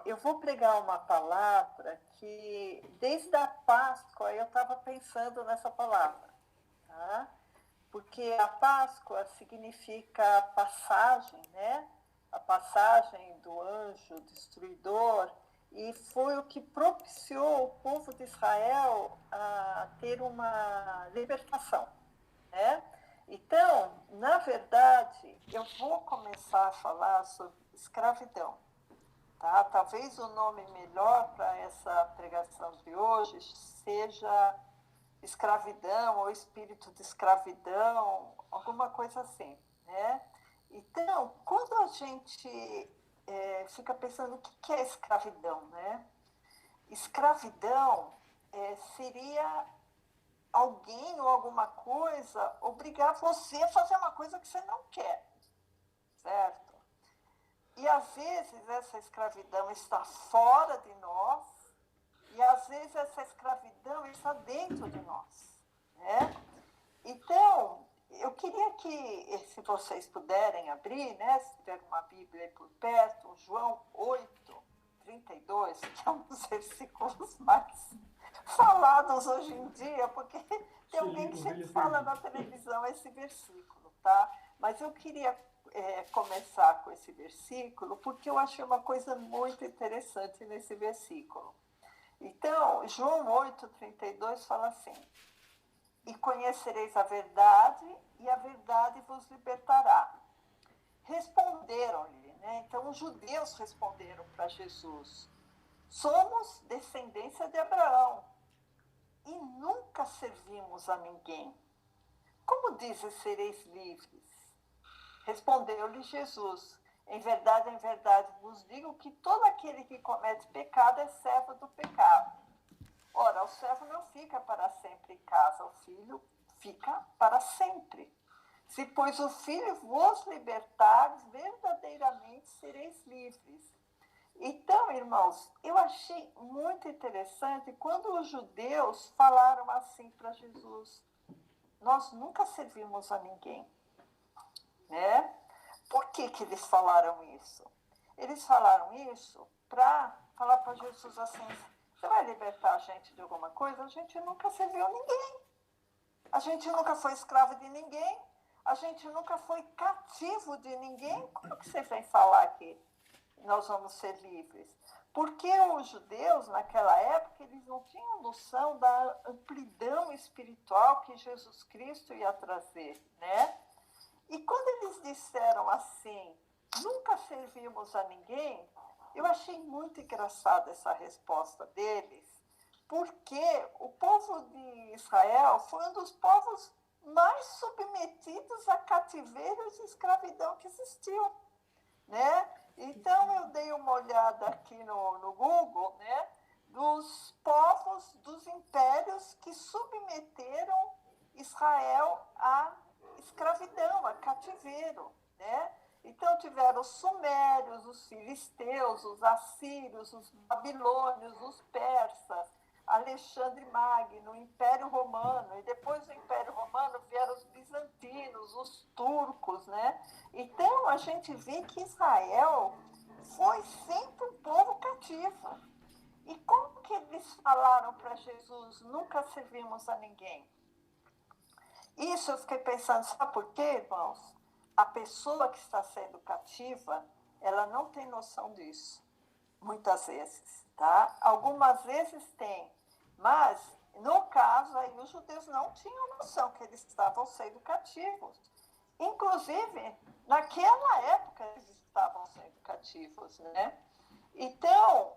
Eu vou pregar uma palavra que, desde a Páscoa, eu estava pensando nessa palavra, tá? Porque a Páscoa significa passagem, né? A passagem do anjo destruidor, e foi o que propiciou o povo de Israel a ter uma libertação, né? Então, na verdade, eu vou começar a falar sobre escravidão. Tá? Talvez o nome melhor para essa pregação de hoje seja escravidão ou espírito de escravidão, alguma coisa assim, né? Então, quando a gente fica pensando o que é escravidão, né? Escravidão seria alguém ou alguma coisa obrigar você a fazer uma coisa que você não quer, certo? E às vezes essa escravidão está fora de nós, e às vezes essa escravidão está dentro de nós, né? Então, eu queria que, se vocês puderem abrir, né, se tiver uma Bíblia aí por perto, João 8:32, que é um dos versículos mais falados hoje em dia, porque tem alguém que sempre fala na televisão esse versículo, tá? Mas eu queria começar com esse versículo, porque eu achei uma coisa muito interessante nesse versículo. Então, João 8:32 fala assim: e conhecereis a verdade, e a verdade vos libertará. Responderam-lhe, né? Então os judeus responderam para Jesus: somos descendência de Abraão e nunca servimos a ninguém. Como dizes sereis livres? Respondeu-lhe Jesus: em verdade vos digo que todo aquele que comete pecado é servo do pecado. Ora, o servo não fica para sempre em casa, o filho fica para sempre. Se, pois, o filho vos libertar, verdadeiramente sereis livres. Então, irmãos, eu achei muito interessante quando os judeus falaram assim para Jesus: nós nunca servimos a ninguém, né? Por que eles falaram isso? Eles falaram isso para falar para Jesus assim: você vai libertar a gente de alguma coisa? A gente nunca serviu a ninguém. A gente nunca foi escravo de ninguém. A gente nunca foi cativo de ninguém. Como que você vem falar que nós vamos ser livres? Porque os judeus, naquela época, eles não tinham noção da amplidão espiritual que Jesus Cristo ia trazer, né? E quando eles disseram assim: nunca servimos a ninguém, eu achei muito engraçada essa resposta deles, porque o povo de Israel foi um dos povos mais submetidos a cativeiros e escravidão que existiu, né? Então eu dei uma olhada aqui no Google, né, dos povos, dos impérios que submeteram Israel a escravidão, a cativeiro, né? Então tiveram os sumérios, os filisteus, os assírios, os babilônios, os persas, Alexandre Magno, o Império Romano, e depois do Império Romano vieram os bizantinos, os turcos, né? Então a gente vê que Israel foi sempre um povo cativo. E como que eles falaram para Jesus: nunca servimos a ninguém? Isso eu fiquei pensando, sabe por quê, irmãos? A pessoa que está sendo cativa, ela não tem noção disso, muitas vezes, tá? Algumas vezes tem, mas no caso aí os judeus não tinham noção que eles estavam sendo cativos. Inclusive, naquela época eles estavam sendo cativos, né? Então,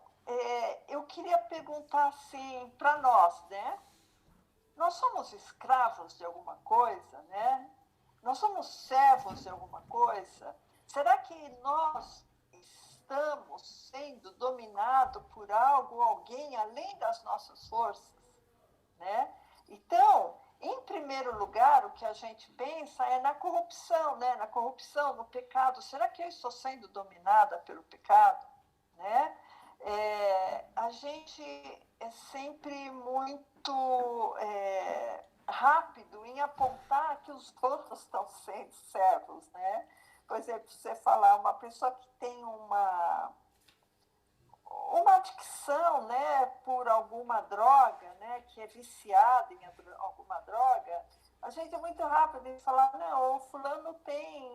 eu queria perguntar assim para nós, né? Nós somos escravos de alguma coisa, né? Nós somos servos de alguma coisa? Será que nós estamos sendo dominados por algo ou alguém além das nossas forças, né? Então, Em primeiro lugar, o que a gente pensa é na corrupção, né? Na corrupção, no pecado. Será que eu estou sendo dominada pelo pecado? Né? A gente é sempre muito rápido em apontar que os outros estão sendo servos, né? Por exemplo, você falar uma pessoa que tem uma adicção, né, por alguma droga, né, que é viciada em alguma droga, a gente é muito rápido em falar, não, o fulano tem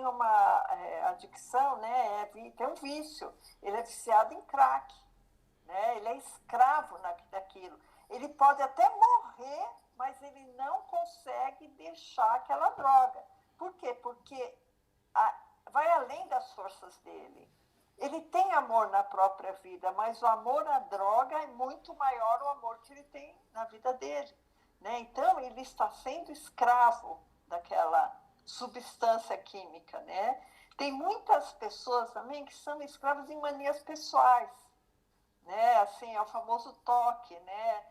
uma adicção, né, tem um vício, ele é viciado em crack, né, ele é escravo daquilo. Ele pode até morrer, mas ele não consegue deixar aquela droga. Por quê? Porque vai além das forças dele. Ele tem amor na própria vida, mas o amor à droga é muito maior o amor que ele tem na vida dele. Né? Então, ele está sendo escravo daquela substância química. Né? Tem muitas pessoas também que são escravas em manias pessoais. Né? Assim, é o famoso toque. Né?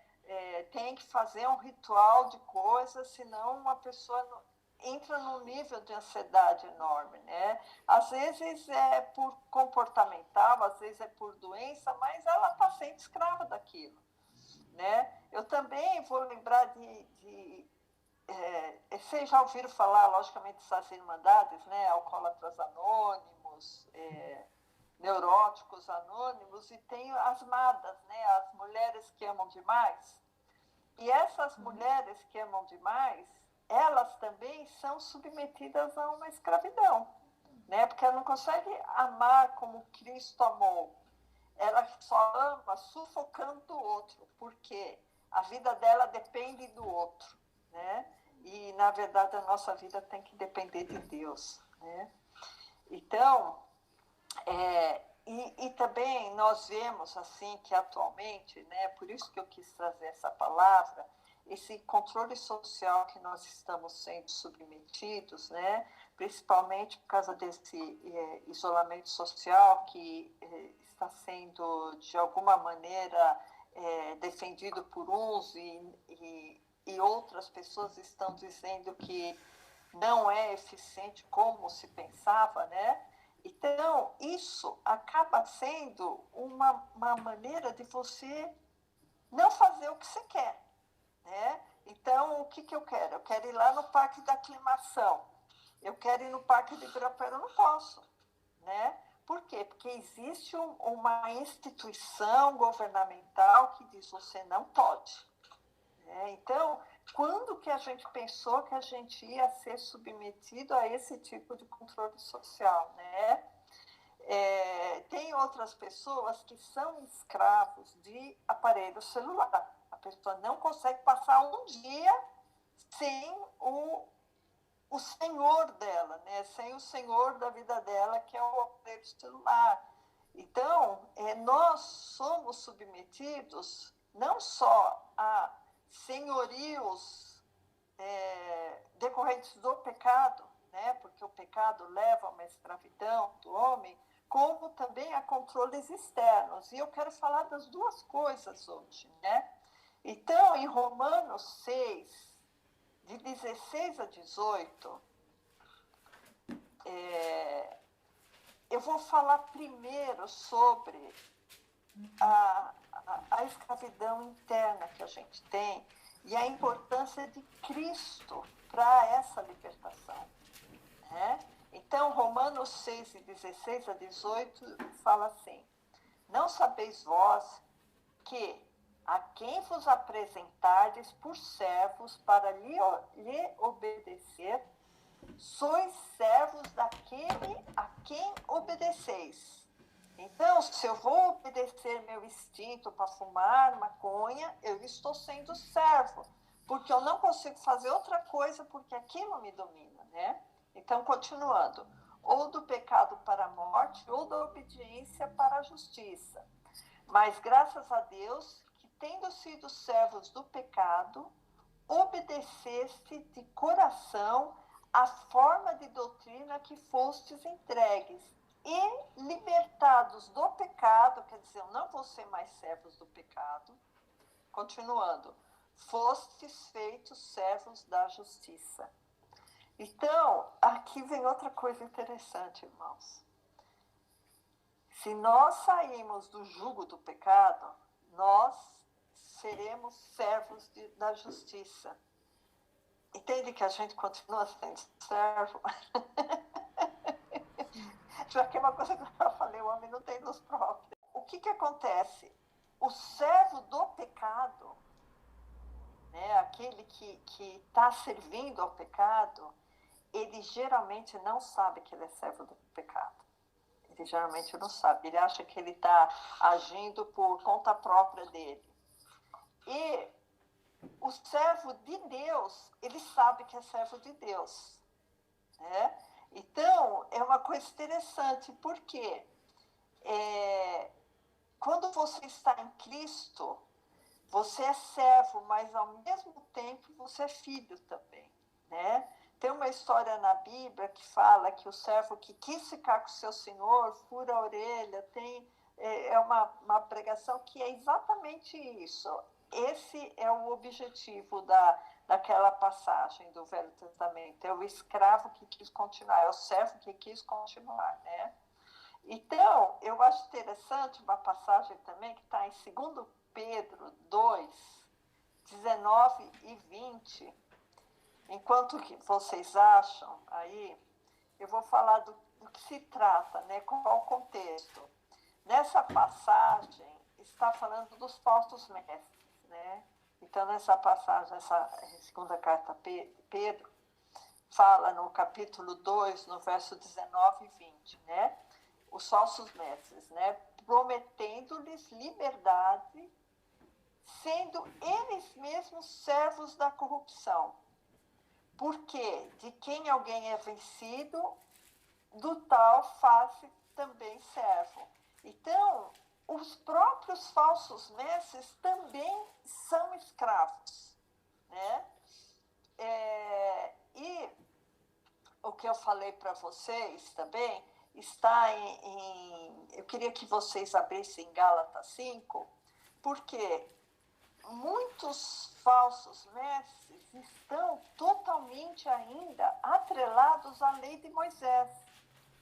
Tem que fazer um ritual de coisas, senão uma pessoa entra num nível de ansiedade enorme, né? Às vezes é por comportamental, às vezes é por doença, mas ela está sendo escrava daquilo, né? Eu também vou lembrar vocês já ouviram falar, logicamente, dessas irmandades, né? Alcoólatras Anônimos, Neuróticos Anônimos, e tem as MADAs, né? As mulheres que amam demais. E essas mulheres que amam demais, elas também são submetidas a uma escravidão, né? Porque ela não consegue amar como Cristo amou. Ela só ama sufocando o outro, porque a vida dela depende do outro, né? E, na verdade, a nossa vida tem que depender de Deus, né? Então, e também nós vemos, assim, que atualmente, né? Por isso que eu quis trazer essa palavra, esse controle social que nós estamos sendo submetidos, né? Principalmente por causa desse isolamento social que está sendo, de alguma maneira, defendido por uns e outras pessoas estão dizendo que não é eficiente como se pensava, né? Então, isso acaba sendo uma maneira de você não fazer o que você quer. Né? Então, o que eu quero? Eu quero ir lá no Parque da Aclimação. Eu quero ir no Parque de Ibirapuera, eu não posso. Né? Por quê? Porque existe uma instituição governamental que diz você não pode. Né? Então, quando que a gente pensou que a gente ia ser submetido a esse tipo de controle social? Né? Tem outras pessoas que são escravos de aparelho celular. A pessoa não consegue passar um dia sem o senhor dela, né? Sem o senhor da vida dela, que é o aparelho celular. Então, nós somos submetidos não só a senhorios decorrentes do pecado, né? Porque o pecado leva a uma escravidão do homem, como também a controles externos. E eu quero falar das duas coisas hoje, né? Então, em Romanos 6, de 16 a 18, eu vou falar primeiro sobre a escravidão interna que a gente tem e a importância de Cristo para essa libertação. Né? Então, Romanos 6, de 16 a 18, fala assim: não sabeis vós que a quem vos apresentardes por servos para lhe obedecer, sois servos daquele a quem obedeceis. Então, se eu vou obedecer meu instinto para fumar maconha, eu estou sendo servo, porque eu não consigo fazer outra coisa, porque aquilo me domina, né? Então, continuando, ou do pecado para a morte, ou da obediência para a justiça. Mas graças a Deus, que tendo sido servos do pecado, obedeceste de coração a forma de doutrina que fostes entregues, e libertados do pecado, quer dizer, eu não vou ser mais servos do pecado, continuando, fostes feitos servos da justiça. Então, aqui vem outra coisa interessante, irmãos. Se nós sairmos do jugo do pecado, nós seremos servos da justiça. Entende que a gente continua sendo servo? Já que é uma coisa que eu já falei, o homem não tem luz própria. O que acontece? O servo do pecado, né, aquele que está servindo ao pecado, ele geralmente não sabe que ele é servo do pecado. Ele geralmente não sabe. Ele acha que ele está agindo por conta própria dele. E o servo de Deus, ele sabe que é servo de Deus, né? Então, é uma coisa interessante, porque quando você está em Cristo, você é servo, mas ao mesmo tempo você é filho também, né? Tem uma história na Bíblia que fala que o servo que quis ficar com o seu senhor fura a orelha, é uma pregação que é exatamente isso. Esse é o objetivo daquela passagem do Velho Testamento. É o escravo que quis continuar, é o servo que quis continuar, né? Então, eu acho interessante uma passagem também que está em 2 Pedro 2, 19 e 20. Enquanto que vocês acham aí, eu vou falar do que se trata, né? Qual o contexto. Nessa passagem, está falando dos falsos mestres, né? Então, nessa passagem, essa segunda carta a Pedro, fala no capítulo 2, no verso 19 e 20, né? Os falsos mestres, né? Prometendo-lhes liberdade, sendo eles mesmos servos da corrupção. Porque de quem alguém é vencido, do tal faz-se também servo. Então, os próprios falsos mestres também são escravos, né? E o que eu falei para vocês também está eu queria que vocês abrissem em Gálatas 5, porque muitos falsos mestres estão totalmente ainda atrelados à lei de Moisés,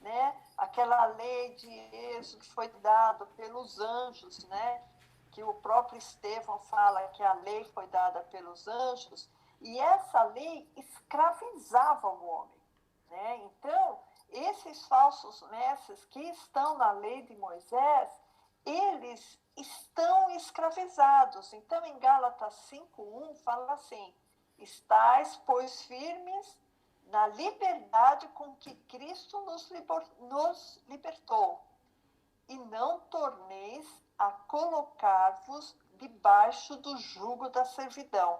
né? Aquela lei de Êxodo que foi dada pelos anjos, né? Que o próprio Estevão fala que a lei foi dada pelos anjos, e essa lei escravizava o homem, né? Então, esses falsos mestres que estão na lei de Moisés, eles estão escravizados. Então, em Gálatas 5:1 fala assim: estais, pois, firmes na liberdade com que Cristo nos libertou, e não torneis a colocar-vos debaixo do jugo da servidão.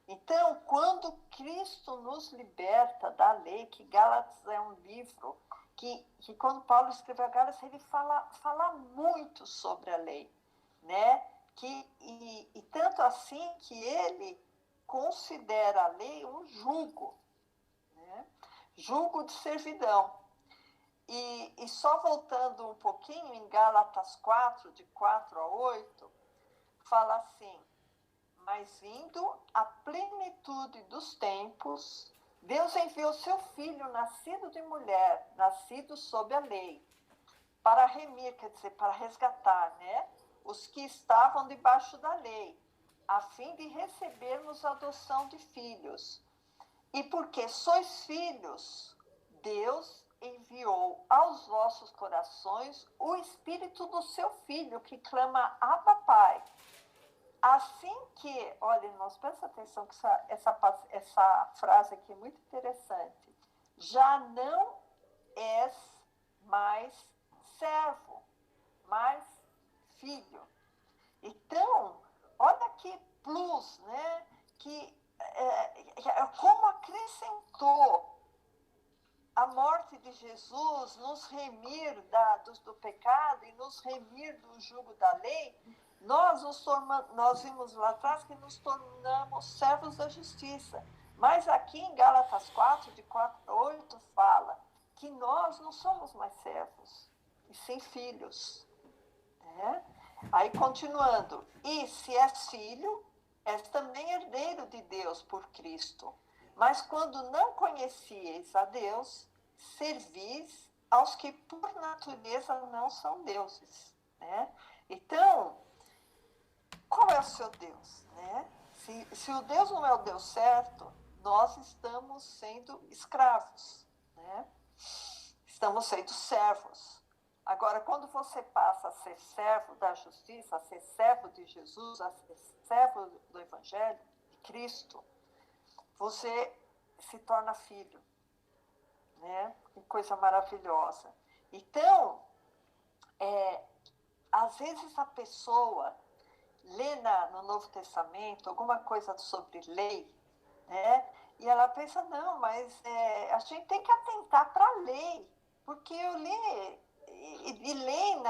Então, quando Cristo nos liberta da lei, que Gálatas é um livro que quando Paulo escreveu a Gálatas, ele fala muito sobre a lei, né? E tanto assim que ele considera a lei um jugo, né? Jugo de servidão. E só voltando um pouquinho, em Gálatas 4, de 4 a 8, fala assim: mas vindo a plenitude dos tempos, Deus enviou seu Filho, nascido de mulher, nascido sob a lei, para remir, quer dizer, para resgatar, né, os que estavam debaixo da lei, a fim de recebermos a adoção de filhos. E porque sois filhos, Deus enviou aos vossos corações o Espírito do seu Filho, que clama: Abba, Pai. Assim que, olha, irmãos, presta atenção que essa frase aqui é muito interessante. Já não és mais servo, mas filho. Então, olha que plus, né? Como acrescentou a morte de Jesus, nos remir do pecado e nos remir do jugo da lei. Nós vimos lá atrás que nos tornamos servos da justiça. Mas aqui em Gálatas 4, de 4 a 8, fala que nós não somos mais servos, e sim filhos. Né? Aí, continuando: e se és filho, és também herdeiro de Deus por Cristo. Mas quando não conhecieis a Deus, servis aos que por natureza não são deuses, né? Então, qual é o seu Deus, né? Se o Deus não é o Deus certo, nós estamos sendo escravos, né? Estamos sendo servos. Agora, quando você passa a ser servo da justiça, a ser servo de Jesus, a ser servo do Evangelho de Cristo, você se torna filho, né? Que coisa maravilhosa. Então, às vezes a pessoa lê no Novo Testamento alguma coisa sobre lei, né? E ela pensa, não, mas a gente tem que atentar para a lei, porque eu li e leio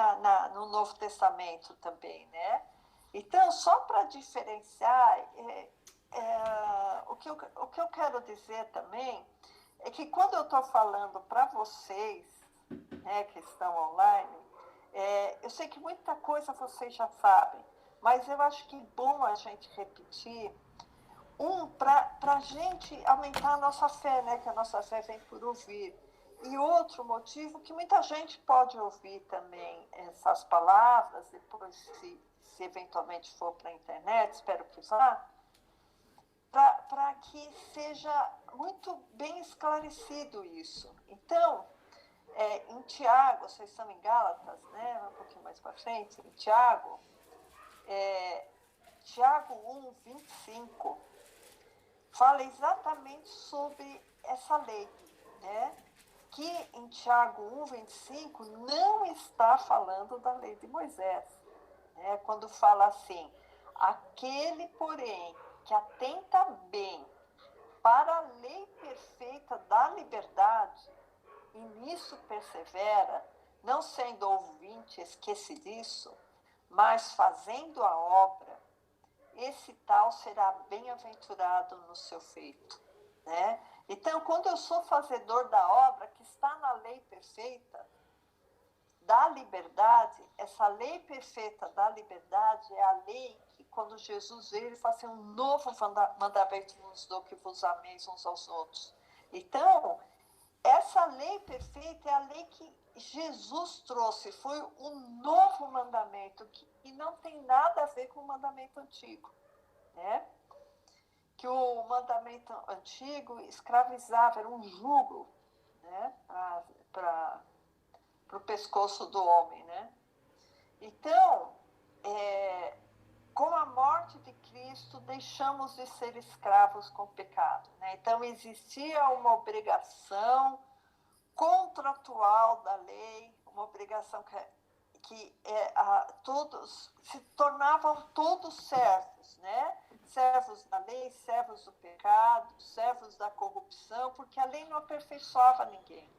no Novo Testamento também, né? Então, só para diferenciar, o que eu quero dizer também é que quando eu estou falando para vocês, né, que estão online, eu sei que muita coisa vocês já sabem, mas eu acho que é bom a gente repetir, para a gente aumentar a nossa fé, né, que a nossa fé vem por ouvir. E outro motivo, que muita gente pode ouvir também essas palavras, depois, se eventualmente for para a internet, espero que vá, para que seja muito bem esclarecido isso. Então, em Tiago, vocês estão em Gálatas, né? Um pouquinho mais para frente, em Tiago, Tiago 1, 25, fala exatamente sobre essa lei, né? Que em Tiago 1, 25 não está falando da lei de Moisés, né? Quando fala assim, aquele, porém, que atenta bem para a lei perfeita da liberdade, e nisso persevera, não sendo ouvinte esquecidiço, mas fazendo a obra, esse tal será bem-aventurado no seu feito, né? Então, quando eu sou fazedor da obra que está na lei perfeita da liberdade, essa lei perfeita da liberdade é a lei que, quando Jesus veio, ele fala assim, um novo mandamento vos dou, que vos ameis uns aos outros. Então, essa lei perfeita é a lei que Jesus trouxe, foi um novo mandamento, que não tem nada a ver com o mandamento antigo, né? Que o mandamento antigo escravizava, era um jugo, né? Para o pescoço do homem, né? Então, com a morte de Cristo, deixamos de ser escravos com o pecado, né? Então, existia uma obrigação contratual da lei, uma obrigação que todos se tornavam todos servos, né? Servos da lei, servos do pecado, servos da corrupção, porque a lei não aperfeiçoava ninguém,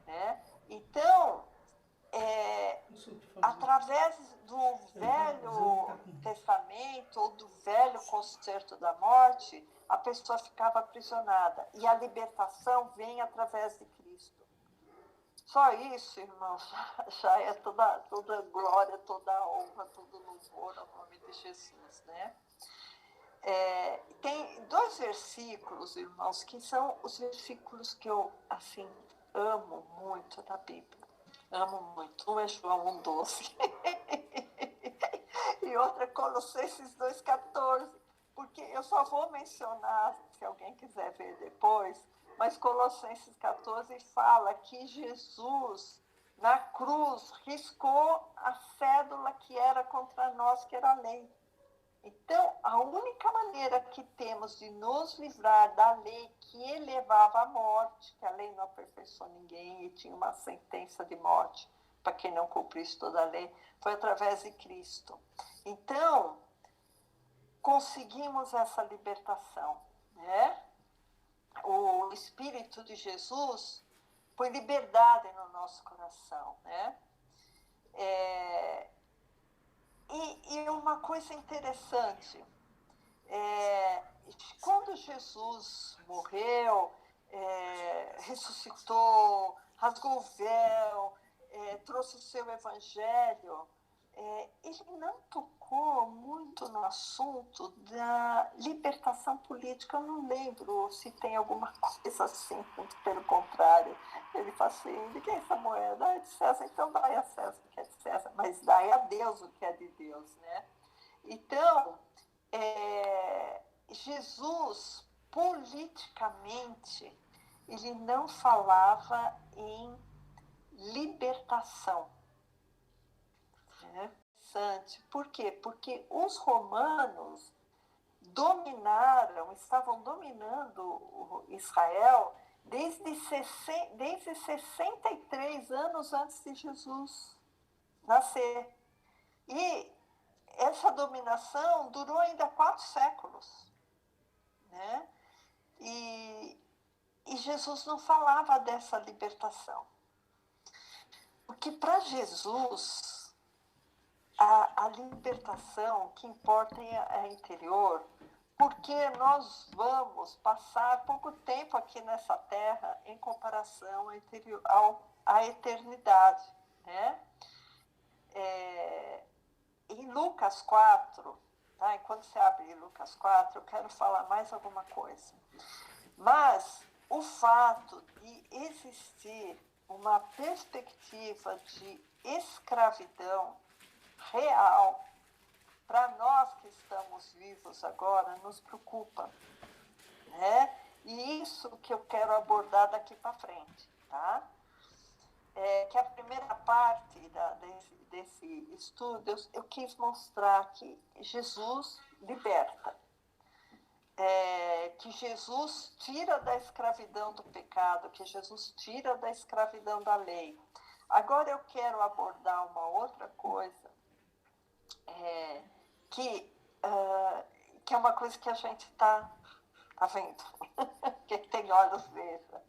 né? Então, através do Velho Testamento ou do Velho Concerto da Morte, a pessoa ficava aprisionada. E a libertação vem através de Cristo. Só isso, irmãos, já é toda glória, toda honra, todo louvor ao nome de Jesus, né? Tem 2 versículos, irmãos, que são os versículos que eu, assim, amo muito da Bíblia. Amo muito. Um é João 1,12 e outro é Colossenses 2,14, porque eu só vou mencionar, se alguém quiser ver depois, mas Colossenses 14 fala que Jesus, na cruz, riscou a cédula que era contra nós, que era a lei. Então, a única maneira que temos de nos livrar da lei que elevava à morte, que a lei não aperfeiçoou ninguém e tinha uma sentença de morte para quem não cumprisse toda a lei, foi através de Cristo. Então, conseguimos essa libertação, né? O Espírito de Jesus põe liberdade no nosso coração, né? E uma coisa interessante, quando Jesus morreu, ressuscitou, rasgou o véu, trouxe o seu evangelho, ele não tocou muito no assunto da libertação política. Eu não lembro se tem alguma coisa assim, muito pelo contrário. Ele fala assim, de quem é essa moeda? É de César, então dai a César o que é de César, mas dai a Deus o que é de Deus, né? Então, Jesus, politicamente, ele não falava em libertação. Interessante. Por quê? Porque os romanos estavam dominando Israel desde 63 anos antes de Jesus nascer. E essa dominação durou ainda 4 séculos. Né? E Jesus não falava dessa libertação. Porque para Jesus, a libertação que importa é interior, porque nós vamos passar pouco tempo aqui nessa terra em comparação à eternidade. Né? Em Lucas 4, tá? Enquanto você abre Lucas 4, eu quero falar mais alguma coisa. Mas o fato de existir uma perspectiva de escravidão real, para nós que estamos vivos agora, nos preocupa. Né? E isso que eu quero abordar daqui para frente. Tá? Que a primeira parte desse estudo, eu quis mostrar que Jesus liberta. Que Jesus tira da escravidão do pecado, que Jesus tira da escravidão da lei. Agora eu quero abordar uma outra coisa, que é uma coisa que a gente está vendo, que tem olhos veja.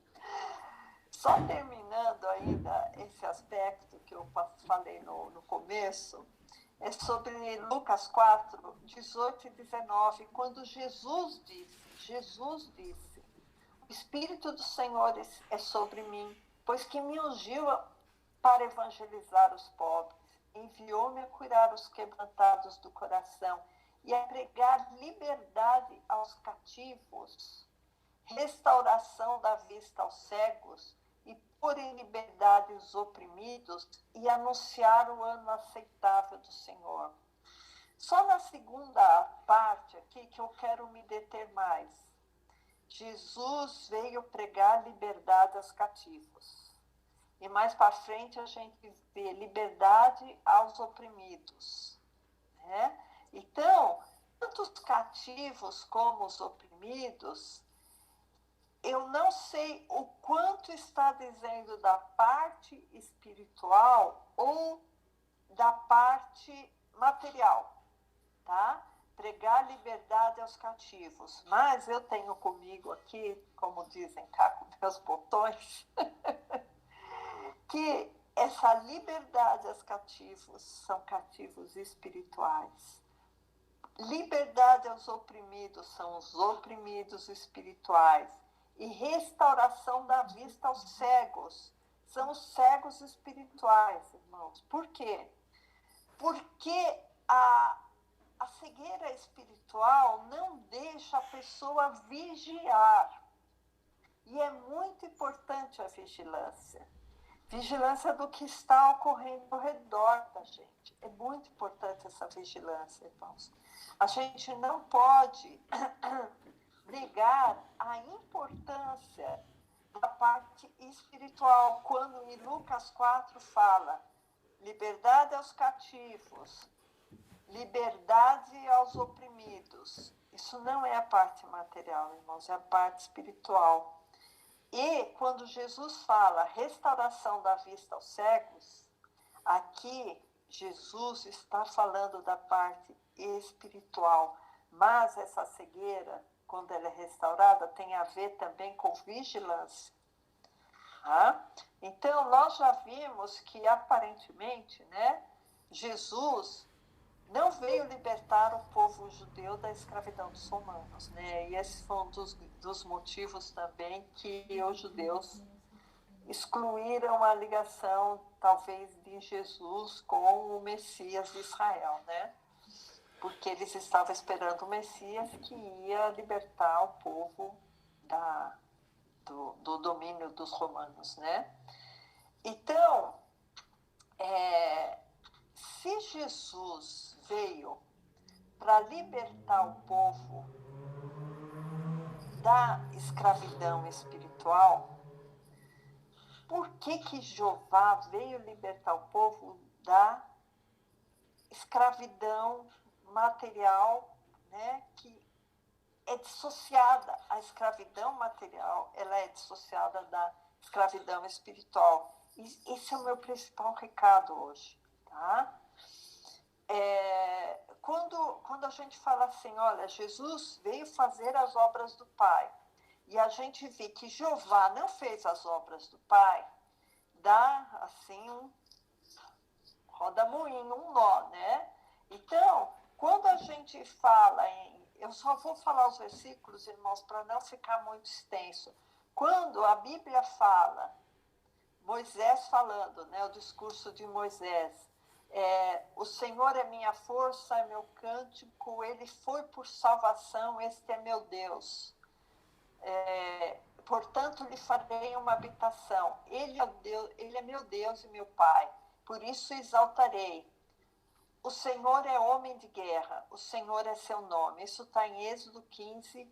Só terminando ainda esse aspecto que eu falei no começo, é sobre Lucas 4, 18 e 19, quando Jesus disse, o Espírito do Senhor é sobre mim, pois que me ungiu para evangelizar os pobres, enviou-me a curar os quebrantados do coração e a pregar liberdade aos cativos, restauração da vista aos cegos, e pôr em liberdade os oprimidos e anunciar o ano aceitável do Senhor. Só na segunda parte aqui que eu quero me deter mais. Jesus veio pregar liberdade aos cativos. E mais para frente a gente vê liberdade aos oprimidos. Né? Então, tanto os cativos como os oprimidos, eu não sei o quanto está dizendo da parte espiritual ou da parte material, tá? Pregar liberdade aos cativos. Mas eu tenho comigo aqui, como dizem cá com meus botões, que essa liberdade aos cativos são cativos espirituais. Liberdade aos oprimidos são os oprimidos espirituais. E restauração da vista aos cegos. São os cegos espirituais, irmãos. Por quê? Porque a cegueira espiritual não deixa a pessoa vigiar. E é muito importante a vigilância. Vigilância do que está ocorrendo ao redor da gente. É muito importante essa vigilância, irmãos. A gente não pode negar a importância da parte espiritual, quando em Lucas 4 fala liberdade aos cativos, liberdade aos oprimidos. Isso não é a parte material, irmãos, é a parte espiritual. E quando Jesus fala restauração da vista aos cegos, aqui Jesus está falando da parte espiritual, mas essa cegueira, quando ela é restaurada, tem a ver também com vigilância. Então, nós já vimos que, aparentemente, né, Jesus não veio libertar o povo judeu da escravidão dos romanos. Né? E esse foi um dos motivos também que os judeus excluíram a ligação, talvez, de Jesus com o Messias de Israel, né? Porque eles estavam esperando o Messias que ia libertar o povo do domínio dos romanos, né? Então, se Jesus veio para libertar o povo da escravidão espiritual, por que Jeová veio libertar o povo da escravidão material, né, que é dissociada? A escravidão material, ela é dissociada da escravidão espiritual. E esse é o meu principal recado hoje, tá? Quando a gente fala assim, olha, Jesus veio fazer as obras do Pai, e a gente vê que Jeová não fez as obras do Pai, dá assim um roda-moinho, um nó, né? Então, quando a gente fala em... Eu só vou falar os versículos, irmãos, para não ficar muito extenso. Quando a Bíblia fala, Moisés falando, né, o discurso de Moisés, o Senhor é minha força, é meu cântico, ele foi por salvação, este é meu Deus. Portanto, lhe farei uma habitação. Ele é meu Deus e meu Pai, por isso exaltarei. O Senhor é homem de guerra, o Senhor é seu nome. Isso está em Êxodo 15,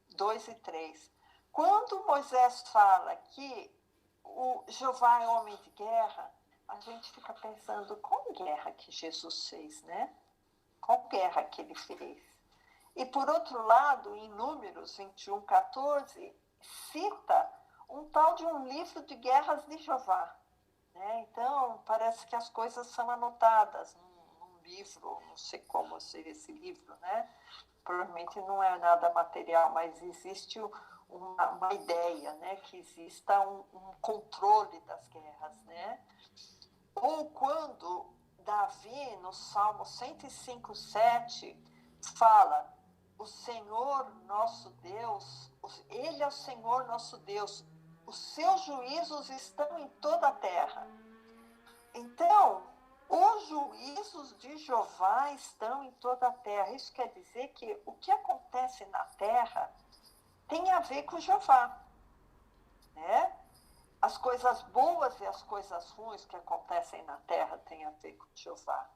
2 e 3. Quando Moisés fala que o Jeová é homem de guerra, a gente fica pensando, qual guerra que Jesus fez, né? Qual guerra que ele fez? E, por outro lado, em Números 21, 14, cita um tal de um livro de guerras de Jeová, né? Então, parece que as coisas são anotadas num livro, não sei como ser esse livro, né? Provavelmente não é nada material, mas existe uma ideia, né? Que exista um controle das guerras, né? Ou quando Davi, no Salmo 105, 7, fala, o Senhor nosso Deus, ele é o Senhor nosso Deus, os seus juízos estão em toda a terra. Então, os juízos de Jeová estão em toda a terra. Isso quer dizer que o que acontece na terra tem a ver com Jeová, né? As coisas boas e as coisas ruins que acontecem na terra têm a ver com Jeová.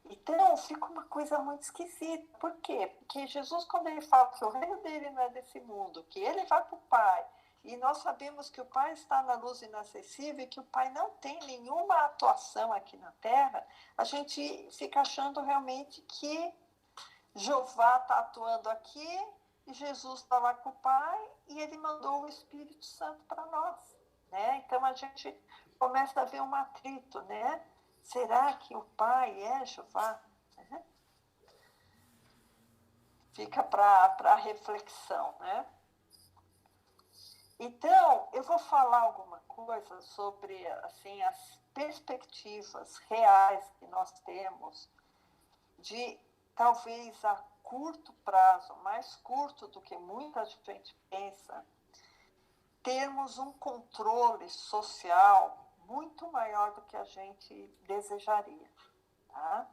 Então, fica uma coisa muito esquisita. Por quê? Porque Jesus, quando ele fala que o reino dele não é desse mundo, que ele vai para o Pai, e nós sabemos que o Pai está na luz inacessível e que o Pai não tem nenhuma atuação aqui na terra, a gente fica achando realmente que Jeová está atuando aqui e Jesus está lá com o Pai e ele mandou o Espírito Santo para nós, né? Então a gente começa a ver um atrito, né? Será que o Pai é Jeová? Fica para reflexão, né? Então, eu vou falar alguma coisa sobre assim, as perspectivas reais que nós temos de, talvez a curto prazo, mais curto do que muita gente pensa, termos um controle social muito maior do que a gente desejaria. Tá?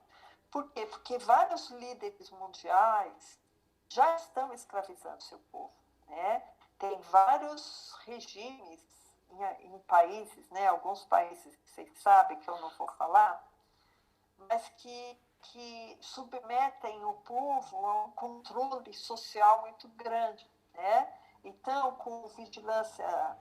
Por quê? Porque vários líderes mundiais já estão escravizando seu povo, né? Tem vários regimes em países, né? Alguns países que vocês sabem que eu não vou falar, mas que submetem o povo a um controle social muito grande, né? Então, com vigilância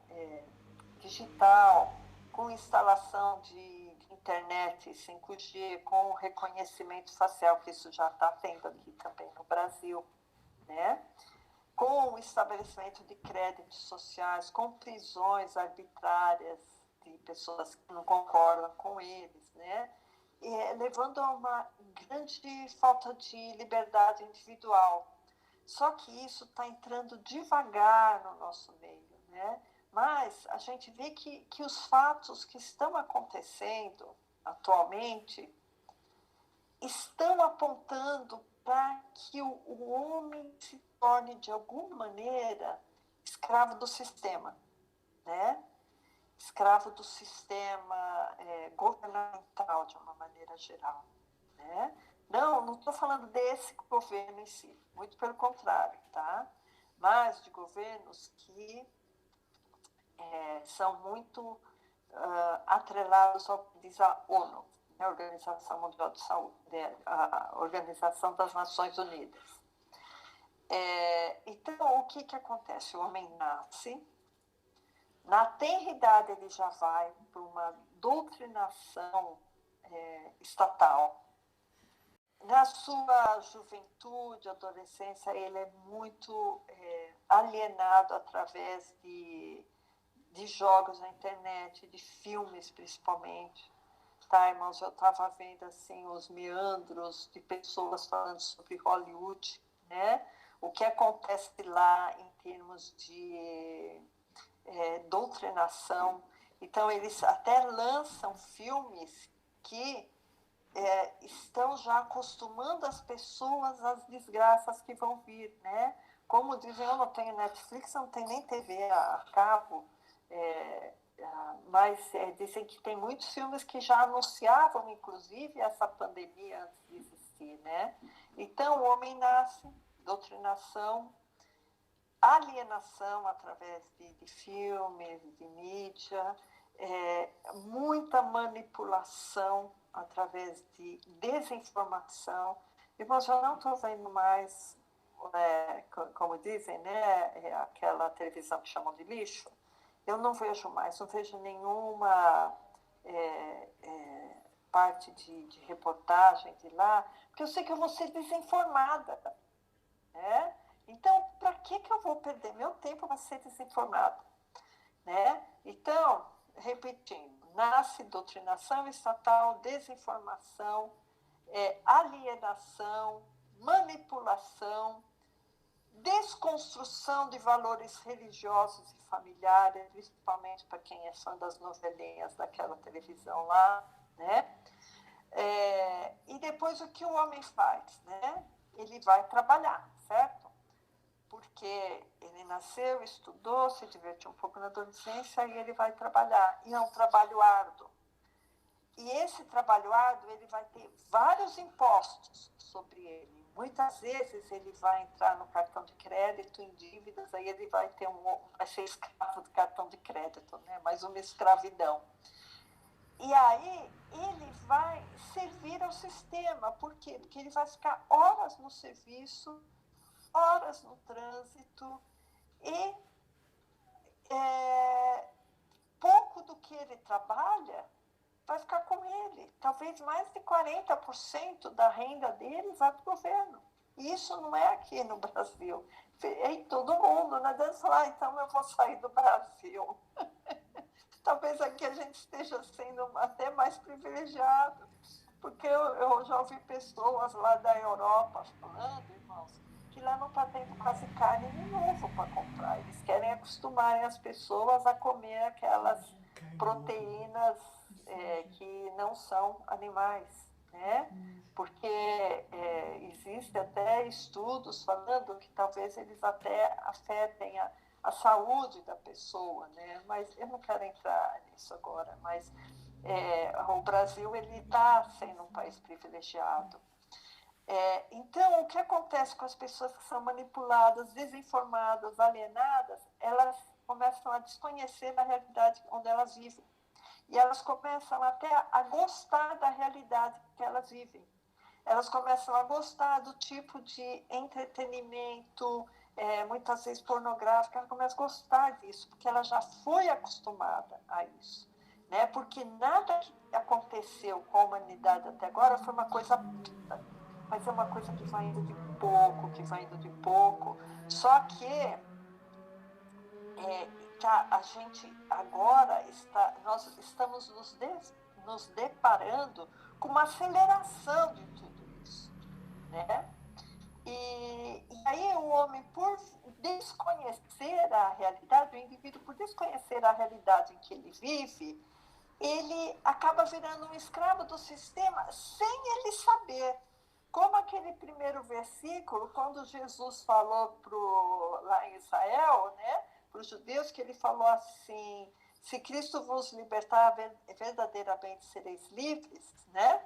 digital, com instalação de internet 5G, com reconhecimento facial, que isso já está tendo aqui também no Brasil, né? Com o estabelecimento de créditos sociais, com prisões arbitrárias de pessoas que não concordam com eles, né? Levando a uma grande falta de liberdade individual. Só que isso está entrando devagar no nosso meio, né? Mas a gente vê que os fatos que estão acontecendo atualmente estão apontando para que o homem se torne, de alguma maneira, escravo do sistema, né? escravo do sistema governamental de uma maneira geral, né? Não estou falando desse governo em si, muito pelo contrário, tá? Mas de governos que são muito atrelados ao que diz a ONU, a Organização Mundial de Saúde, a Organização das Nações Unidas. Então, o que acontece? O homem nasce, na tenra idade ele já vai para uma doutrinação estatal. Na sua juventude, adolescência, ele é muito alienado através de jogos na internet, de filmes principalmente. Tá, irmãos, eu estava vendo assim, os meandros de pessoas falando sobre Hollywood, né? O que acontece lá em termos de doutrinação. Então, eles até lançam filmes que estão já acostumando as pessoas às desgraças que vão vir, né? Como dizem, eu não tenho Netflix, eu não tenho nem TV a cabo, mas dizem que tem muitos filmes que já anunciavam, inclusive, essa pandemia antes de existir, né? Então, o homem nasce, doutrinação, alienação através de filmes, de mídia, muita manipulação através de desinformação. Irmãos, eu não estou vendo mais, como dizem, né, aquela televisão que chamam de lixo. Eu não vejo mais, não vejo nenhuma parte de reportagem de lá, porque eu sei que eu vou ser desinformada, né? Então, para que eu vou perder meu tempo para ser desinformada, né? Então, repetindo, nasce doutrinação estatal, desinformação, alienação, manipulação, desconstrução de valores religiosos e familiares, principalmente para quem é fã das novelinhas daquela televisão lá, né? E depois o que o homem faz, né? Ele vai trabalhar, certo? Porque ele nasceu, estudou, se divertiu um pouco na adolescência e ele vai trabalhar. E é um trabalho árduo. E esse trabalho árduo, ele vai ter vários impostos sobre ele. Muitas vezes ele vai entrar no cartão de crédito, em dívidas, aí ele vai ser escravo do cartão de crédito, né? Mais uma escravidão. E aí ele vai servir ao sistema. Por quê? Porque ele vai ficar horas no serviço, horas no trânsito e pouco do que ele trabalha vai ficar com ele. Talvez mais de 40% da renda dele vai para o governo. E isso não é aqui no Brasil. É em todo mundo. Não adianta falar, então eu vou sair do Brasil. Talvez aqui a gente esteja sendo até mais privilegiado. Porque eu já ouvi pessoas lá da Europa falando, irmãos, que lá não está tendo quase carne de novo para comprar. Eles querem acostumarem as pessoas a comer aquelas proteínas que não são animais, né? Porque existe até estudos falando que talvez eles até afetem a saúde da pessoa, né? Mas eu não quero entrar nisso agora, mas o Brasil ele está sendo um país privilegiado. Então, o que acontece com as pessoas que são manipuladas, desinformadas, alienadas, elas começam a desconhecer a realidade onde elas vivem. E elas começam até a gostar da realidade que elas vivem. Elas começam a gostar do tipo de entretenimento, muitas vezes pornográfico, ela começa a gostar disso, porque ela já foi acostumada a isso. Né? Porque nada que aconteceu com a humanidade até agora foi uma coisa bonita, mas é uma coisa que vai indo de pouco, que vai indo de pouco. Só que a gente agora nós estamos nos deparando com uma aceleração de tudo isso, né? E aí o homem, por desconhecer a realidade, o indivíduo, por desconhecer a realidade em que ele vive, ele acaba virando um escravo do sistema sem ele saber. Como aquele primeiro versículo, quando Jesus falou lá em Israel, né, para os judeus, que ele falou assim, se Cristo vos libertar, verdadeiramente sereis livres, né?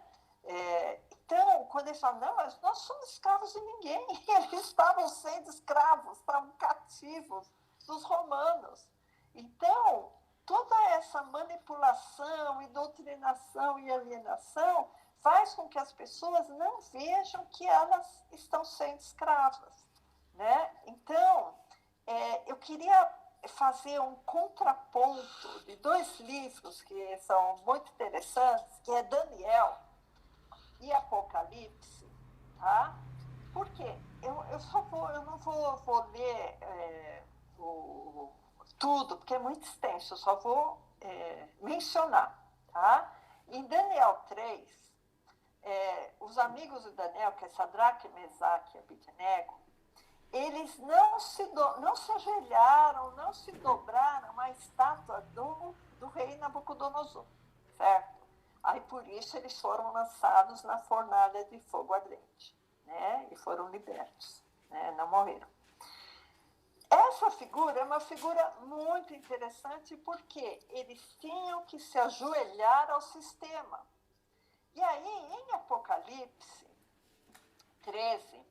Então, quando eles falam, não, nós não somos escravos de ninguém, eles estavam sendo escravos, estavam cativos dos romanos. Então, toda essa manipulação e doutrinação e alienação faz com que as pessoas não vejam que elas estão sendo escravas, né? Então, eu queria fazer um contraponto de 2 livros que são muito interessantes, que é Daniel e Apocalipse, tá? Por quê? Eu não vou ler tudo, porque é muito extenso, eu só vou mencionar, tá? Em Daniel 3, os amigos de Daniel, que é Sadraque, Mesaque e Abednego, eles não se ajoelharam, não se dobraram à estátua do rei Nabucodonosor, certo? Aí, por isso, eles foram lançados na fornalha de fogo ardente, né? E foram libertos, né? Não morreram. Essa figura é uma figura muito interessante porque eles tinham que se ajoelhar ao sistema. E aí, em Apocalipse 13,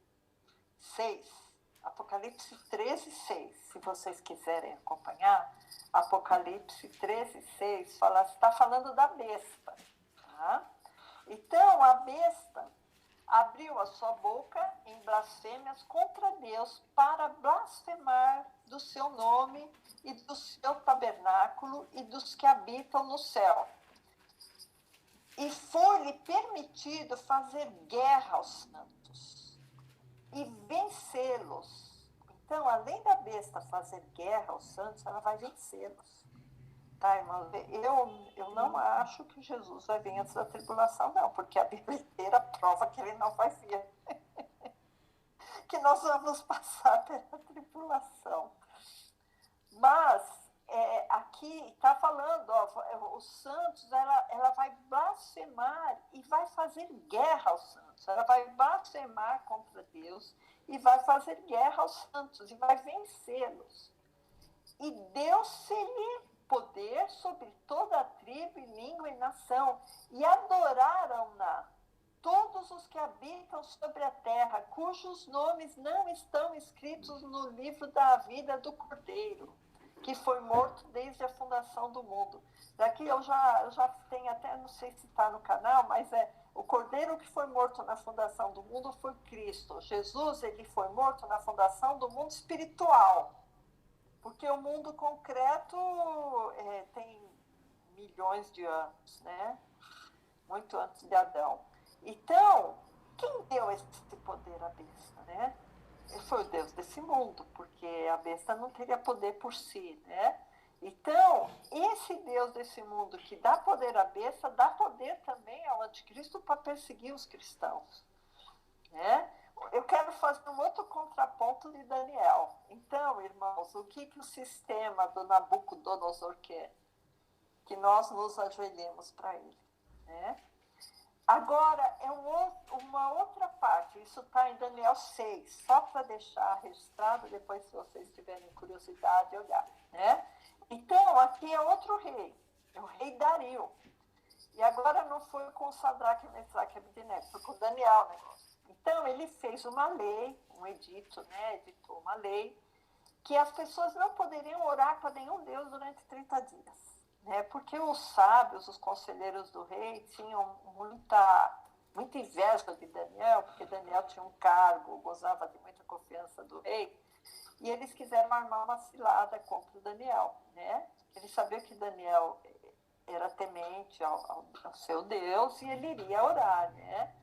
6, Apocalipse 13, 6, se vocês quiserem acompanhar, Apocalipse 13, 6, está falando da besta. Tá? Então, a besta abriu a sua boca em blasfêmias contra Deus para blasfemar do seu nome e do seu tabernáculo e dos que habitam no céu. E foi-lhe permitido fazer guerra aos santos e vencê-los. Então, além da besta fazer guerra aos santos, ela vai vencê-los. Tá, irmãos? Eu não acho que Jesus vai vir antes da tribulação, não, porque a Bíblia inteira prova que ele não vai vir. Que nós vamos passar pela tribulação. Mas, aqui está falando, os santos, ela vai blasfemar e vai fazer guerra aos santos. Ela vai blasfemar contra Deus e vai fazer guerra aos santos e vai vencê-los. E Deus-se-lhe poder sobre toda a tribo, e língua e nação, e adoraram-na todos os que habitam sobre a terra, cujos nomes não estão escritos no livro da vida do Cordeiro, que foi morto desde a fundação do mundo. Daqui eu já tenho até, não sei se está no canal, mas o Cordeiro que foi morto na fundação do mundo foi Cristo. Jesus, ele foi morto na fundação do mundo espiritual. Porque o mundo concreto tem milhões de anos, né? Muito antes de Adão. Então, quem deu esse poder à besta, né? Ele foi o Deus desse mundo, porque a besta não teria poder por si, né? Então, esse Deus desse mundo que dá poder à besta, dá poder também ao anticristo para perseguir os cristãos, né? Eu quero fazer um outro contraponto de Daniel. Então, irmãos, o que o sistema do Nabucodonosor quer? Que nós nos ajoelhemos para ele, né? Agora, uma outra parte, isso está em Daniel 6, só para deixar registrado, depois se vocês tiverem curiosidade de olhar, né? Então, aqui é outro rei, é o rei Dario. E agora não foi com Sadraque, Mesaque e Abednego, foi com Daniel o negócio. Então, ele fez uma lei, um edito, né? Editou uma lei, que as pessoas não poderiam orar para nenhum Deus durante 30 dias. Né? Porque os sábios, os conselheiros do rei, tinham muita inveja de Daniel, porque Daniel tinha um cargo, gozava de muita confiança do rei, e eles quiseram armar uma cilada contra Daniel. Né? Eles sabiam que Daniel era temente ao seu Deus e ele iria orar. Né?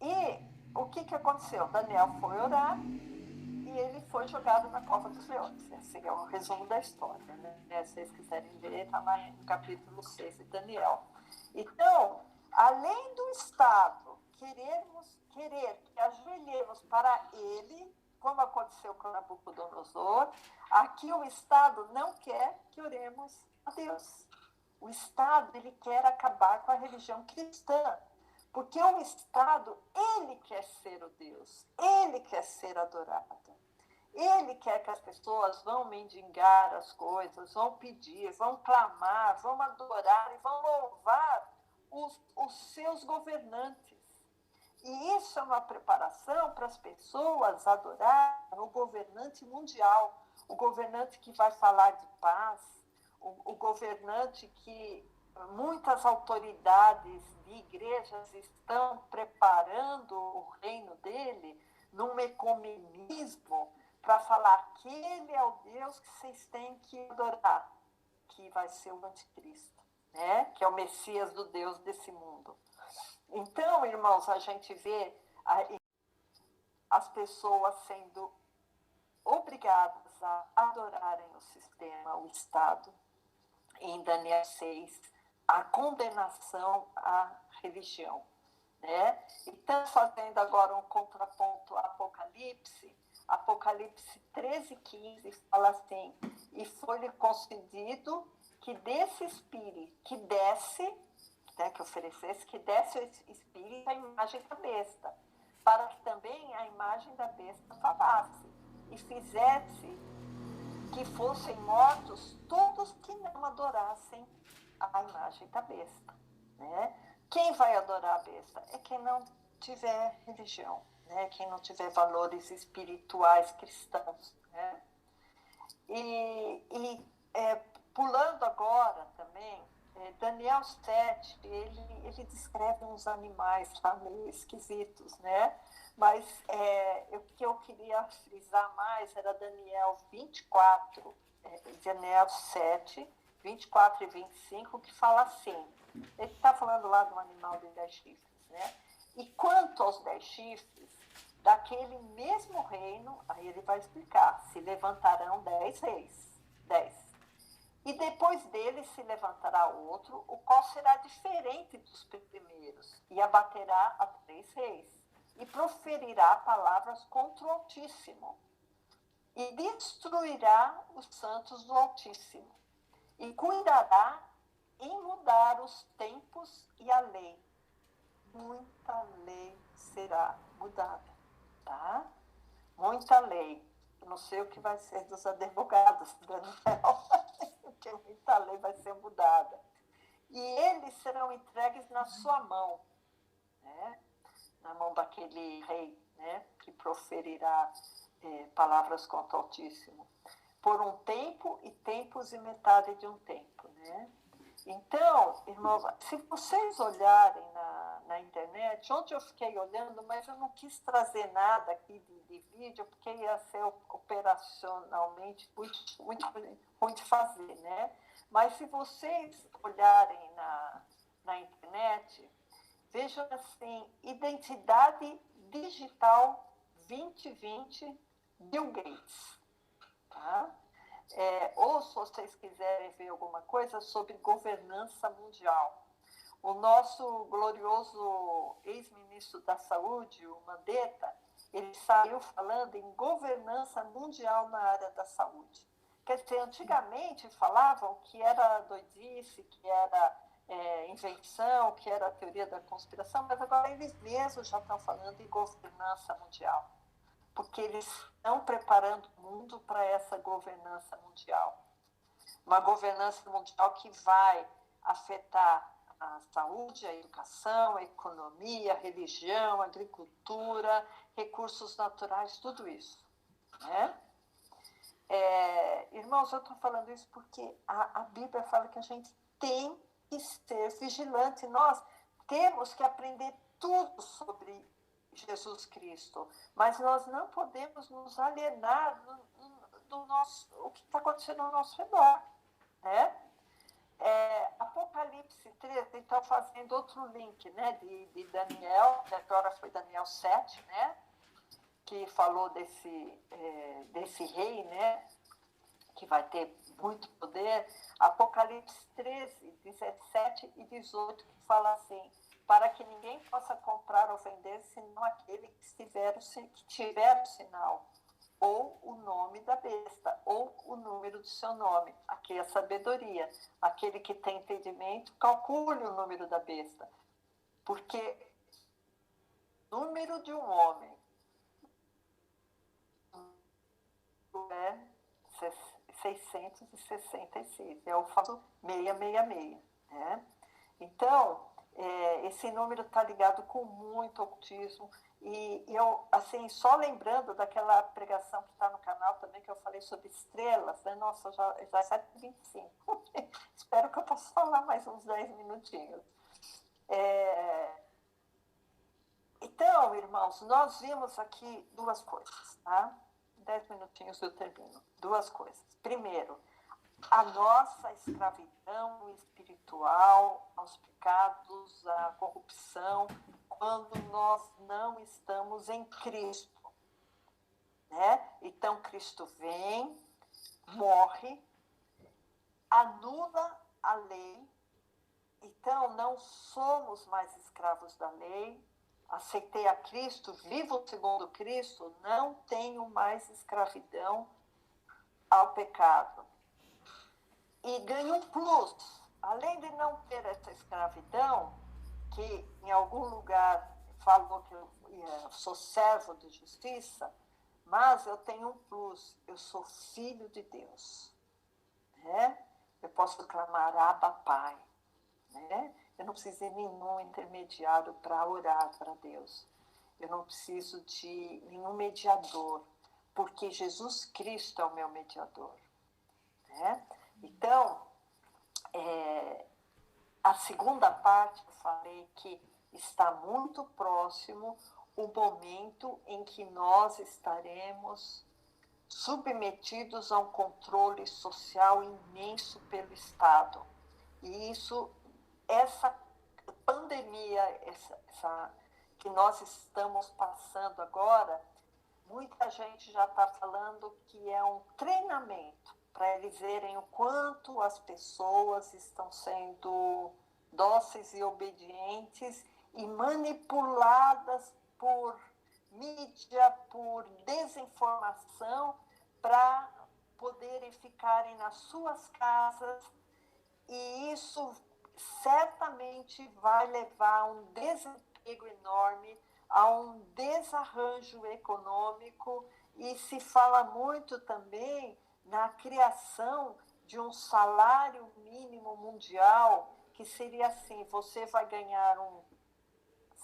E o que aconteceu? Daniel foi orar e ele foi jogado na cova dos leões. Esse é o resumo da história. Né? Se vocês quiserem ver, está lá no capítulo 6 de Daniel. Então, além do Estado querer que ajoelhemos para ele, como aconteceu com Nabucodonosor, aqui o Estado não quer que oremos a Deus. O Estado, ele quer acabar com a religião cristã. Porque o Estado, ele quer ser o Deus, ele quer ser adorado. Ele quer que as pessoas vão mendigar as coisas, vão pedir, vão clamar, vão adorar e vão louvar os seus governantes. E isso é uma preparação para as pessoas adorarem o governante mundial, o governante que vai falar de paz, o governante que muitas autoridades de igrejas estão preparando o reino dele num ecumenismo para falar que ele é o Deus que vocês têm que adorar, que vai ser o anticristo, né? Que é o Messias do Deus desse mundo. Então, irmãos, a gente vê as pessoas sendo obrigadas a adorarem o sistema, o Estado. Em Daniel 6, a condenação à religião. Né? E estamos fazendo agora um contraponto ao Apocalipse. Apocalipse 13:15 fala assim: e foi-lhe concedido que desse espírito que desce, né, que oferecesse, que desse o espírito a imagem da besta, para que também a imagem da besta falasse e fizesse que fossem mortos todos que não adorassem a imagem da besta. Né? Quem vai adorar a besta? É quem não tiver religião, né? Quem não tiver valores espirituais cristãos. Né? Pulando agora também, Daniel 7, ele descreve uns animais lá meio esquisitos, né? Mas o que eu queria frisar mais era Daniel 24, Daniel 7, 24 e 25, que fala assim, ele está falando lá do animal de 10 chifres, né? E quanto aos 10 chifres, daquele mesmo reino, aí ele vai explicar, se levantarão 10 reis, 10. E depois dele se levantará outro, o qual será diferente dos primeiros, e abaterá a 3 reis, e proferirá palavras contra o Altíssimo, e destruirá os santos do Altíssimo, e cuidará em mudar os tempos e a lei. Muita lei será mudada, tá? Muita lei. Não sei o que vai ser dos advogados, Daniel, porque muita lei vai ser mudada. E eles serão entregues na sua mão, né? Na mão daquele rei, né? Que proferirá palavras contra o Altíssimo, por um tempo e tempos e metade de um tempo, né? Então, irmãos, se vocês olharem na internet, ontem eu fiquei olhando, mas eu não quis trazer nada aqui de vídeo, porque ia ser operacionalmente muito ruim de fazer, né? Mas se vocês olharem na internet, vejam assim, Identidade Digital 2020, Bill Gates, tá? Ou se vocês quiserem ver alguma coisa sobre governança mundial. O nosso glorioso ex-ministro da Saúde, o Mandetta, ele saiu falando em governança mundial na área da saúde. Quer dizer, antigamente falavam que era doidice, que era invenção, que era teoria da conspiração, mas agora eles mesmos já estão falando em governança mundial, porque eles estão preparando o mundo para essa governança mundial. Uma governança mundial que vai afetar a saúde, a educação, a economia, a religião, a agricultura, recursos naturais, tudo isso. Né? Irmãos, eu estou falando isso porque a Bíblia fala que a gente tem que ser vigilante. Nós temos que aprender tudo sobre Jesus Cristo, mas nós não podemos nos alienar do o que está acontecendo ao nosso redor, né? Apocalipse 13, então fazendo outro link, né, de Daniel, agora foi Daniel 7, né, que falou desse rei, né, que vai ter muito poder. Apocalipse 13, 17 e 18, que fala assim, para que ninguém possa comprar ou vender, senão aquele que tiver o sinal, ou o nome da besta, ou o número do seu nome. Aqui é a sabedoria. Aquele que tem entendimento, calcule o número da besta. Porque o número de um homem é 666, é o famoso 666, né? Então, esse número está ligado com muito ocultismo. E eu, assim, só lembrando daquela pregação que está no canal também, que eu falei sobre estrelas, né? Nossa, já é 7h25. Espero que eu possa falar mais uns 10 minutinhos. Então, irmãos, nós vimos aqui duas coisas, tá? 10 minutinhos eu termino. Duas coisas. Primeiro, a nossa escravidão espiritual aos pecados, à corrupção, quando nós não estamos em Cristo, né? Então, Cristo vem, morre, anula a lei, então não somos mais escravos da lei, aceitei a Cristo, vivo segundo Cristo, não tenho mais escravidão ao pecado. E ganho um plus. Além de não ter essa escravidão, que em algum lugar falou que eu sou servo de justiça, mas eu tenho um plus, eu sou filho de Deus. Né? Eu posso clamar Abba, Pai. Né? Eu não preciso de nenhum intermediário para orar para Deus. Eu não preciso de nenhum mediador, porque Jesus Cristo é o meu mediador. Né? Então, a segunda parte eu falei que está muito próximo o momento em que nós estaremos submetidos a um controle social imenso pelo Estado. E isso, essa pandemia que nós estamos passando agora, muita gente já está falando que é um treinamento para eles verem o quanto as pessoas estão sendo dóceis e obedientes e manipuladas por mídia, por desinformação, para poderem ficarem nas suas casas, e isso certamente vai levar a um desemprego enorme, a um desarranjo econômico, e se fala muito também na criação de um salário mínimo mundial, que seria assim, você vai ganhar um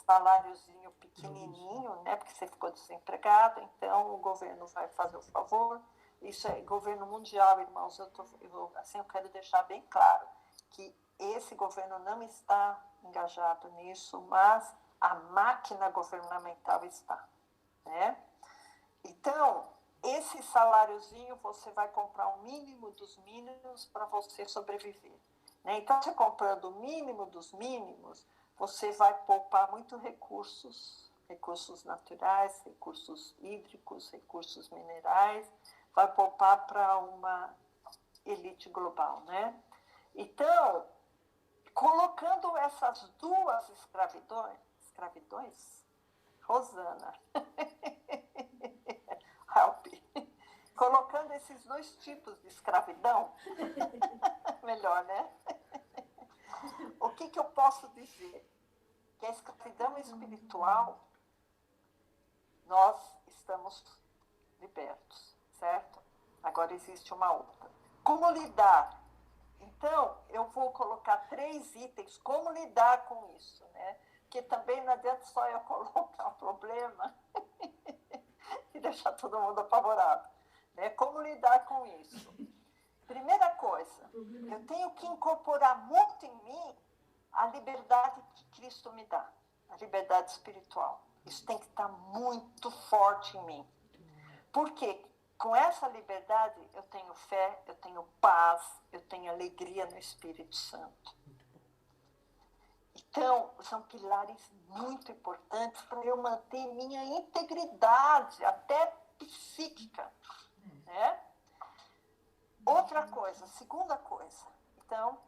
saláriozinho pequenininho, né, porque você ficou desempregado, então o governo vai fazer o favor. Isso é governo mundial, irmãos, eu quero deixar bem claro que esse governo não está engajado nisso, mas a máquina governamental está, né? Então, esse saláriozinho você vai comprar o mínimo dos mínimos para você sobreviver, né? Então, você comprando o mínimo dos mínimos, você vai poupar muito recursos naturais, recursos hídricos, recursos minerais, vai poupar para uma elite global, né? Então, colocando essas duas escravidões, Rosana, help, colocando esses dois tipos de escravidão, melhor, né? O que eu posso dizer? Que a escravidão espiritual, nós estamos libertos, certo? Agora existe uma outra. Como lidar? Então, eu vou colocar 3 itens, como lidar com isso, né? Porque também não adianta só eu colocar o problema e deixar todo mundo apavorado, né? Como lidar com isso? Primeira coisa, eu tenho que incorporar muito em mim a liberdade que Cristo me dá, a liberdade espiritual. Isso tem que estar muito forte em mim. Por quê? Com essa liberdade, eu tenho fé, eu tenho paz, eu tenho alegria no Espírito Santo. Então, são pilares muito importantes para eu manter minha integridade, até psíquica, né? Outra coisa, segunda coisa. Então,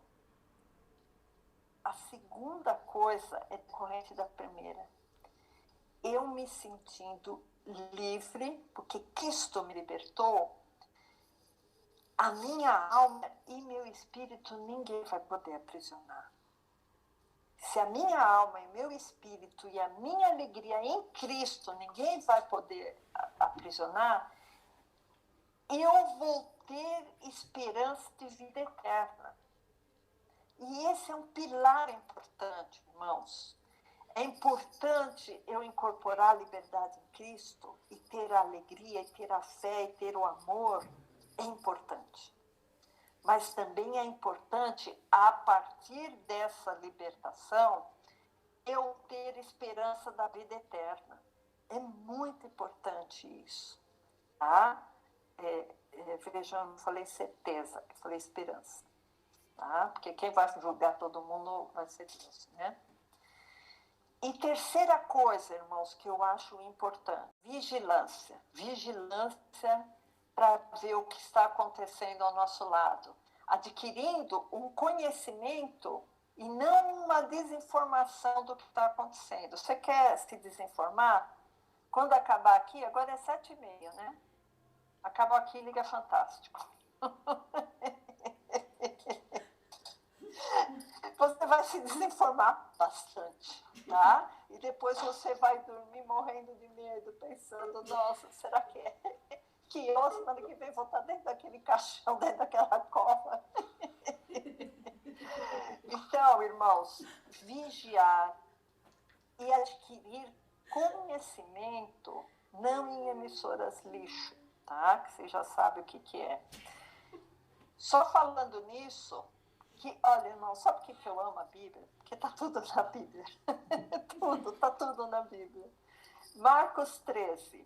a segunda coisa é decorrente da primeira. Eu me sentindo livre, porque Cristo me libertou, a minha alma e meu espírito ninguém vai poder aprisionar. Se a minha alma e meu espírito e a minha alegria em Cristo ninguém vai poder aprisionar, eu vou ter esperança de vida eterna. E esse é um pilar importante, irmãos. É importante eu incorporar a liberdade em Cristo e ter a alegria, e ter a fé, e ter o amor. É importante. Mas também é importante, a partir dessa libertação, eu ter esperança da vida eterna. É muito importante isso. Tá? Vejam, eu não falei certeza, eu falei esperança. Tá? Porque quem vai julgar todo mundo vai ser Deus, né? E terceira coisa, irmãos, que eu acho importante, vigilância. Vigilância para ver o que está acontecendo ao nosso lado. Adquirindo um conhecimento e não uma desinformação do que está acontecendo. Você quer se desinformar? Quando acabar aqui, agora é 7h30, né? Acabou aqui, liga Fantástico. Você vai se desinformar bastante, tá? E depois você vai dormir morrendo de medo, pensando, nossa, será que eu, semana que vem, vou estar dentro daquele caixão, dentro daquela cova? Então, irmãos, vigiar e adquirir conhecimento, não em emissoras lixo, tá? Que você já sabe o que é. Só falando nisso, que, olha, irmão, sabe por que eu amo a Bíblia? Porque está tudo na Bíblia. Está tudo na Bíblia. Marcos 13.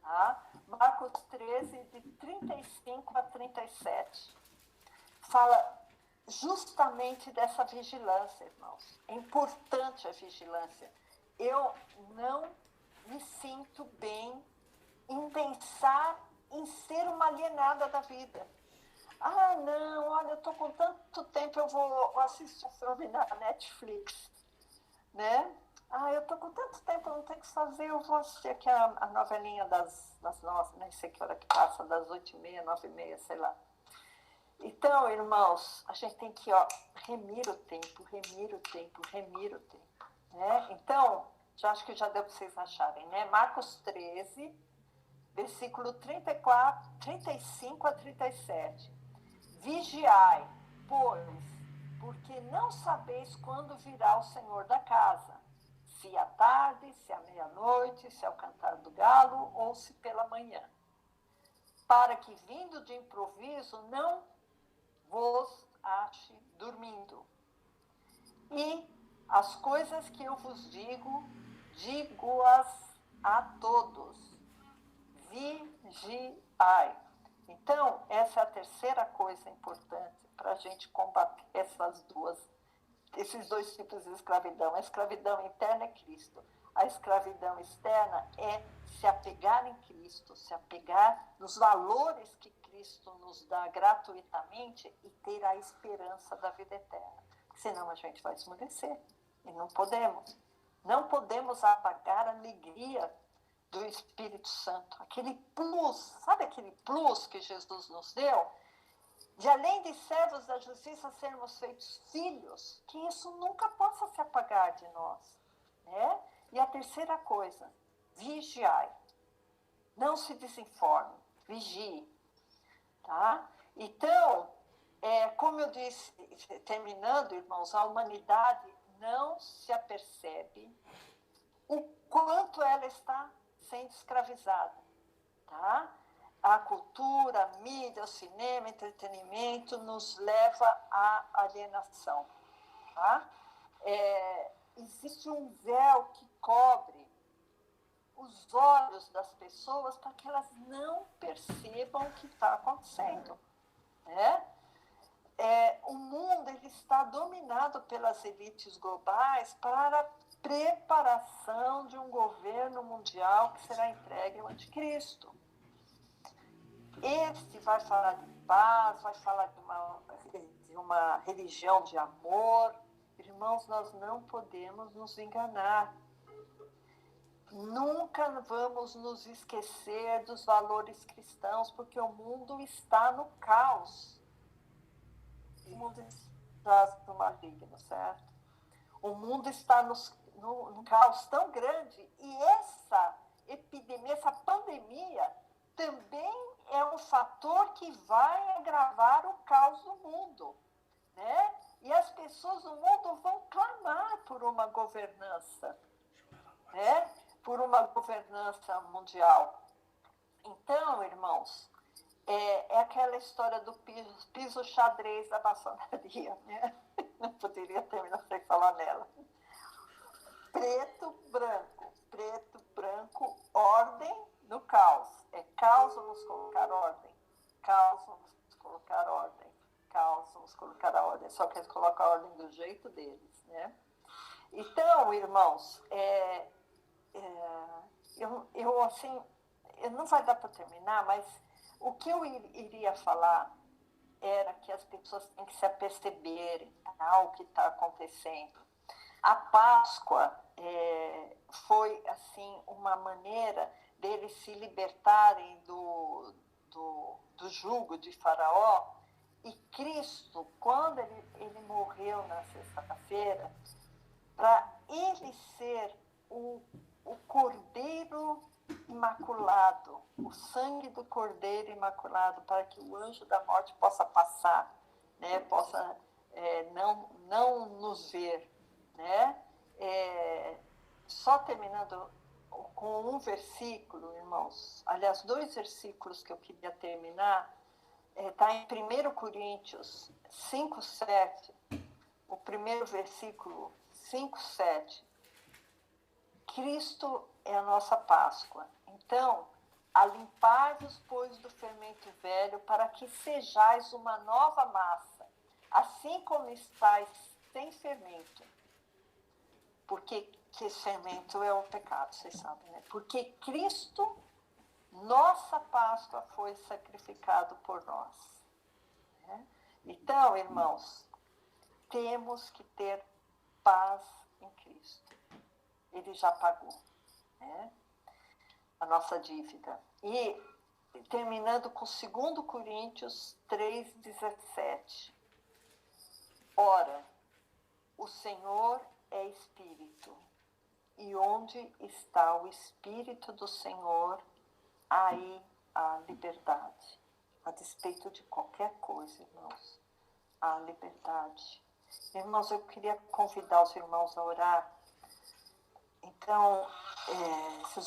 Tá? Marcos 13, de 35 a 37. Fala justamente dessa vigilância, irmãos. É importante a vigilância. Eu não me sinto bem em pensar em ser uma alienada da vida. Ah, não, olha, eu estou com tanto tempo, eu vou assistir um filme na Netflix, né? Ah, eu estou com tanto tempo, eu não tenho o que fazer, eu vou assistir aqui a novelinha das 9, nem sei que hora que passa, das 8h30, 9h30, sei lá. Então, irmãos, a gente tem que, remir o tempo, né? Então, acho que já deu para vocês acharem, né? Marcos 13, versículo 35 a 37. Vigiai, pois, porque não sabeis quando virá o Senhor da casa, se à tarde, se à meia-noite, se ao cantar do galo ou se pela manhã, para que, vindo de improviso, não vos ache dormindo. E as coisas que eu vos digo-as a todos. Vigiai. Então, essa é a terceira coisa importante para a gente combater esses dois tipos de escravidão. A escravidão interna é Cristo. A escravidão externa é se apegar em Cristo, se apegar nos valores que Cristo nos dá gratuitamente e ter a esperança da vida eterna. Senão a gente vai esmorecer. E não podemos. Não podemos apagar a alegria do Espírito Santo, aquele plus, sabe aquele plus que Jesus nos deu? De além de servos da justiça sermos feitos filhos, que isso nunca possa se apagar de nós, né? E a terceira coisa, vigiai, não se desinforme, vigie, tá? Então, como eu disse, terminando, irmãos, a humanidade não se apercebe o quanto ela está sendo escravizada, tá? A cultura, a mídia, o cinema, o entretenimento nos leva à alienação, tá? Existe um véu que cobre os olhos das pessoas para que elas não percebam o que está acontecendo, né? O mundo ele está dominado pelas elites globais para a preparação de um governo mundial que será entregue ao anticristo. Este vai falar de paz, vai falar de uma religião de amor. Irmãos, nós não podemos nos enganar. Nunca vamos nos esquecer dos valores cristãos, porque o mundo está no caos. O mundo está no maligno, certo? O mundo está num caos tão grande e essa epidemia, essa pandemia também é um fator que vai agravar o caos do mundo, né? E as pessoas do mundo vão clamar por uma governança, né? Por uma governança mundial. Então, irmãos, é aquela história do piso xadrez da maçonaria, né? Não poderia terminar sem falar nela. Preto, branco, ordem no caos. É caos, vamos colocar ordem. Caos, vamos colocar ordem. Caos, vamos colocar a ordem. Só que eles colocam a ordem do jeito deles, né? Então, irmãos, eu assim, não vai dar para terminar, mas o que eu iria falar era que as pessoas têm que se aperceberem, tá, o que está acontecendo. A Páscoa foi assim uma maneira deles se libertarem do jugo de Faraó. E Cristo, quando ele morreu na sexta-feira, para ele ser o Cordeiro Imaculado, o sangue do Cordeiro Imaculado, para que o anjo da morte possa passar, né? Possa não nos ver, né? Só terminando com um versículo, irmãos, aliás, 2 versículos que eu queria terminar, está em 1 Coríntios 5:7, o primeiro versículo 5:7. Cristo é a nossa Páscoa. Então, alimpar-vos, pois, do fermento velho, para que sejais uma nova massa, assim como estáis sem fermento. Porque que esse fermento é o pecado, vocês sabem, né? Porque Cristo, nossa Páscoa, foi sacrificado por nós. Né? Então, irmãos, temos que ter paz em Cristo. Ele já pagou, né, a nossa dívida. E terminando com 2 Coríntios 3:17. Ora, o Senhor é Espírito, e onde está o Espírito do Senhor, aí há liberdade. A despeito de qualquer coisa, irmãos, há liberdade. Irmãos, eu queria convidar os irmãos a orar. Então, se os